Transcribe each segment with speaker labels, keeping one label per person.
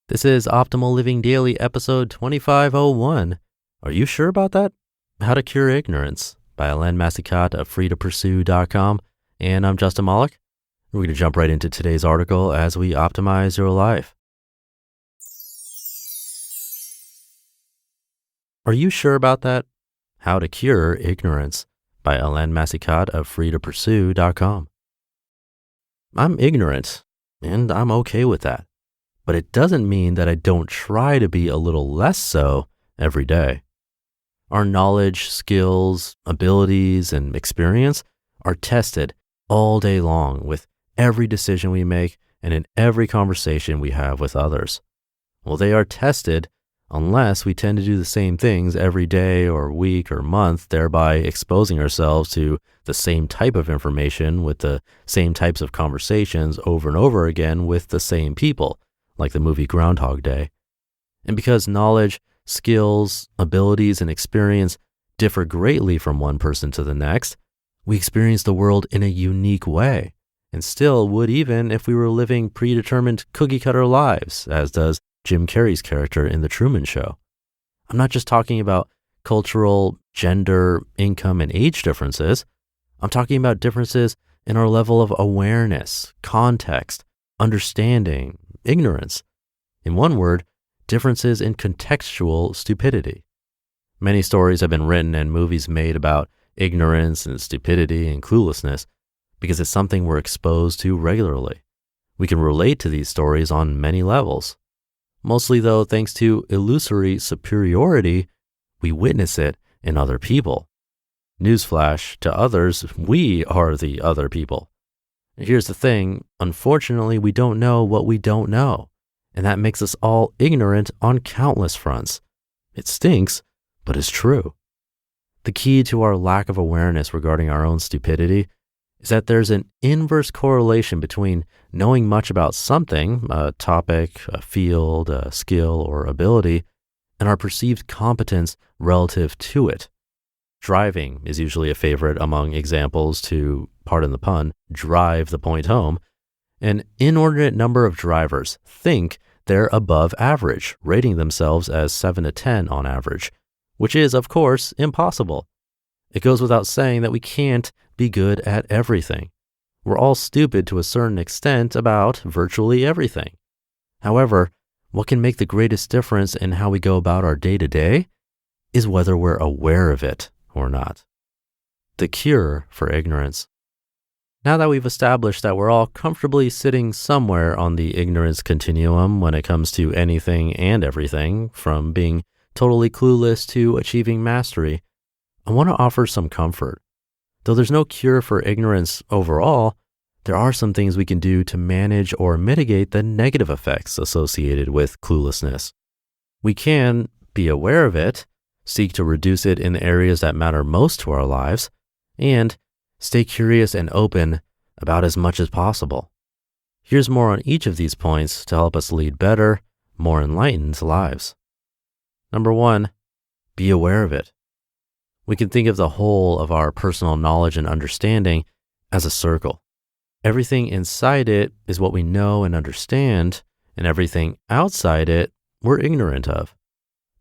Speaker 1: This is Optimal Living Daily, episode 2501. Are you sure about that? How to Cure Ignorance by Helene Massicotte of freetopursue.com. And I'm Justin Malik. We're going to jump right into today's article as we optimize your life. Are you sure about that? How to Cure Ignorance by Helene Massicotte of freetopursue.com. I'm ignorant, and I'm okay with that. But it doesn't mean that I don't try to be a little less so every day. Our knowledge, skills, abilities, and experience are tested all day long with every decision we make and in every conversation we have with others. Well, they are tested unless we tend to do the same things every day or week or month, thereby exposing ourselves to the same type of information with the same types of conversations over and over again with the same people, like the movie Groundhog Day. And because knowledge, skills, abilities, and experience differ greatly from one person to the next, we experience the world in a unique way, and still would even if we were living predetermined cookie-cutter lives, as does Jim Carrey's character in The Truman Show. I'm not just talking about cultural, gender, income, and age differences. I'm talking about differences in our level of awareness, context, understanding, ignorance. In one word, differences in contextual stupidity. Many stories have been written and movies made about ignorance and stupidity and cluelessness because it's something we're exposed to regularly. We can relate to these stories on many levels. Mostly though, thanks to illusory superiority, we witness it in other people. Newsflash, to others, we are the other people. Here's the thing, unfortunately, we don't know what we don't know, and that makes us all ignorant on countless fronts. It stinks, but it's true. The key to our lack of awareness regarding our own stupidity is that there's an inverse correlation between knowing much about something, a topic, a field, a skill, or ability, and our perceived competence relative to it. Driving is usually a favorite among examples to, pardon the pun, drive the point home. An inordinate number of drivers think they're above average, rating themselves as 7 to 10 on average, which is, of course, impossible. It goes without saying that we can't be good at everything. We're all stupid to a certain extent about virtually everything. However, what can make the greatest difference in how we go about our day-to-day is whether we're aware of it or not. The cure for ignorance. Now that we've established that we're all comfortably sitting somewhere on the ignorance continuum when it comes to anything and everything, from being totally clueless to achieving mastery, I want to offer some comfort. Though there's no cure for ignorance overall, there are some things we can do to manage or mitigate the negative effects associated with cluelessness. We can be aware of it, seek to reduce it in the areas that matter most to our lives, and stay curious and open about as much as possible. Here's more on each of these points to help us lead better, more enlightened lives. Number 1, be aware of it. We can think of the whole of our personal knowledge and understanding as a circle. Everything inside it is what we know and understand, and everything outside it we're ignorant of.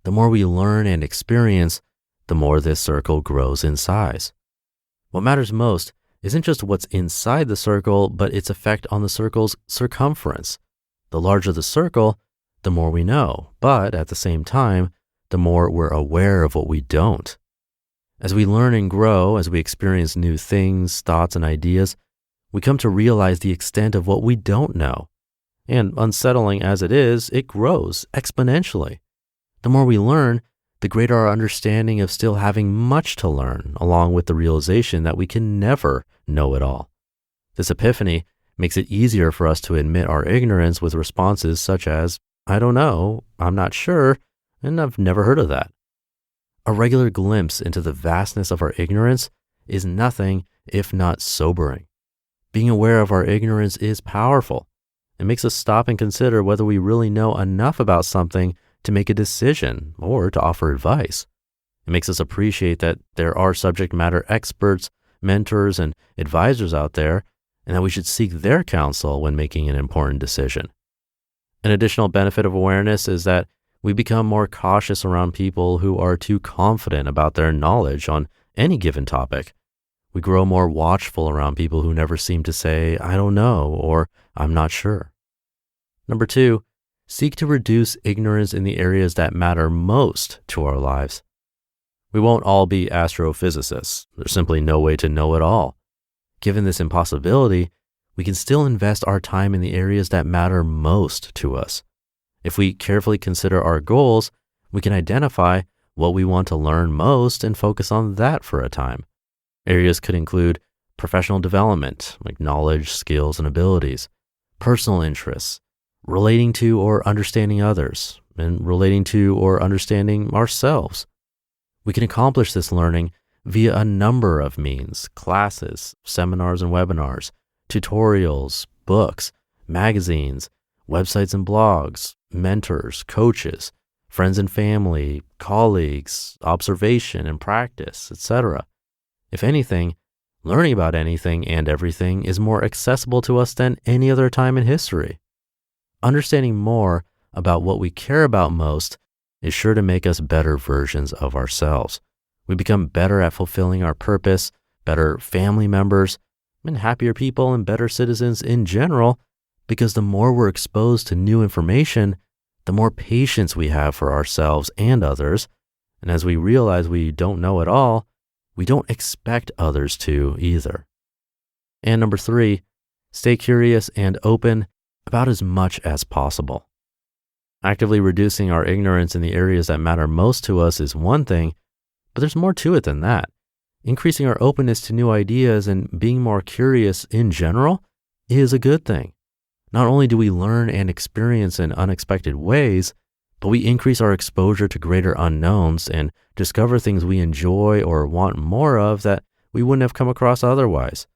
Speaker 1: The more we learn and experience, the more this circle grows in size. What matters most isn't just what's inside the circle, but its effect on the circle's circumference. The larger the circle, the more we know, but at the same time, the more we're aware of what we don't. As we learn and grow, as we experience new things, thoughts, and ideas, we come to realize the extent of what we don't know. And unsettling as it is, it grows exponentially. The more we learn, the greater our understanding of still having much to learn, along with the realization that we can never know it all. This epiphany makes it easier for us to admit our ignorance with responses such as, I don't know, I'm not sure, and I've never heard of that. A regular glimpse into the vastness of our ignorance is nothing if not sobering. Being aware of our ignorance is powerful. It makes us stop and consider whether we really know enough about something to make a decision or to offer advice. It makes us appreciate that there are subject matter experts, mentors, and advisors out there, and that we should seek their counsel when making an important decision. An additional benefit of awareness is that we become more cautious around people who are too confident about their knowledge on any given topic. We grow more watchful around people who never seem to say, I don't know, or I'm not sure. Number 2, seek to reduce ignorance in the areas that matter most to our lives. We won't all be astrophysicists. There's simply no way to know it all. Given this impossibility, we can still invest our time in the areas that matter most to us. If we carefully consider our goals, we can identify what we want to learn most and focus on that for a time. Areas could include professional development, like knowledge, skills, and abilities, personal interests, relating to or understanding others, and relating to or understanding ourselves. We can accomplish this learning via a number of means: classes, seminars and webinars, tutorials, books, magazines, websites and blogs, mentors, coaches, friends and family, colleagues, observation and practice, etc. If anything, learning about anything and everything is more accessible to us than any other time in history. Understanding more about what we care about most is sure to make us better versions of ourselves. We become better at fulfilling our purpose, better family members, and happier people and better citizens in general, because the more we're exposed to new information, the more patience we have for ourselves and others. And as we realize we don't know it all, we don't expect others to either. And number 3, stay curious and open about as much as possible. Actively reducing our ignorance in the areas that matter most to us is one thing, but there's more to it than that. Increasing our openness to new ideas and being more curious in general is a good thing. Not only do we learn and experience in unexpected ways, but we increase our exposure to greater unknowns and discover things we enjoy or want more of that we wouldn't have come across otherwise.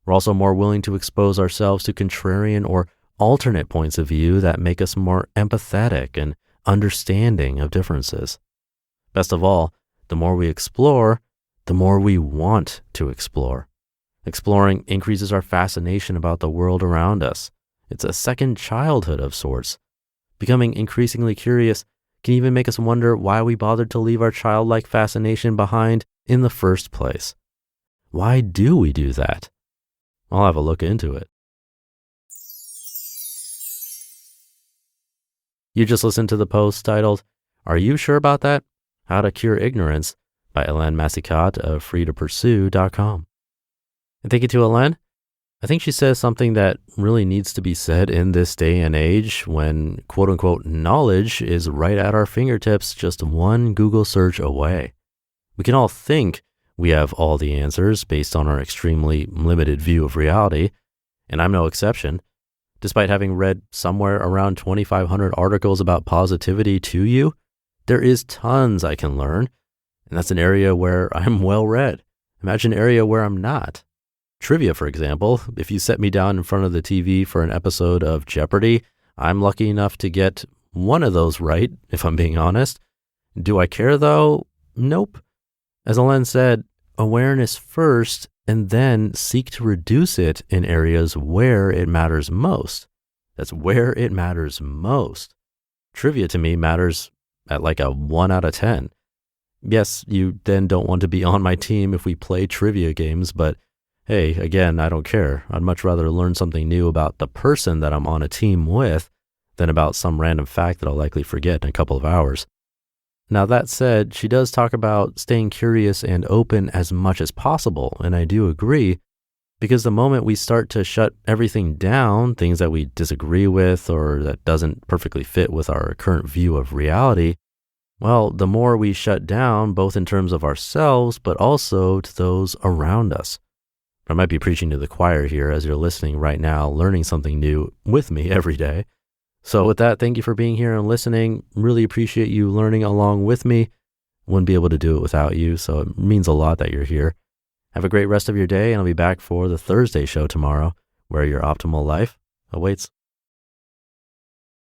Speaker 1: We're also more willing to expose ourselves to contrarian or alternate points of view that make us more empathetic and understanding of differences. Best of all, the more we explore, the more we want to explore. Exploring increases our fascination about the world around us. It's a second childhood of sorts. Becoming increasingly curious can even make us wonder why we bothered to leave our childlike fascination behind in the first place. Why do we do that? I'll have a look into it. You just listened to the post titled, Are You Sure About That? How to Cure Ignorance by Helene Massicotte of freetopursue.com. And thank you to Helene. I think she says something that really needs to be said in this day and age when quote unquote knowledge is right at our fingertips, just one Google search away. We can all think we have all the answers based on our extremely limited view of reality, and I'm no exception. Despite having read somewhere around 2,500 articles about positivity to you, there is tons I can learn, and that's an area where I'm well read. Imagine an area where I'm not. Trivia, for example, if you set me down in front of the TV for an episode of Jeopardy, I'm lucky enough to get one of those right, if I'm being honest. Do I care though? Nope. As Helene said, awareness first, and then seek to reduce it in areas where it matters most. That's where it matters most. Trivia to me matters at like a 1 out of 10. Yes, you then don't want to be on my team if we play trivia games, but hey, again, I don't care. I'd much rather learn something new about the person that I'm on a team with than about some random fact that I'll likely forget in a couple of hours. Now, that said, she does talk about staying curious and open as much as possible, and I do agree, because the moment we start to shut everything down, things that we disagree with or that doesn't perfectly fit with our current view of reality, well, the more we shut down, both in terms of ourselves, but also to those around us. I might be preaching to the choir here as you're listening right now, learning something new with me every day. So with that, thank you for being here and listening. Really appreciate you learning along with me. Wouldn't be able to do it without you, so it means a lot that you're here. Have a great rest of your day, and I'll be back for the Thursday show tomorrow, where your optimal life awaits.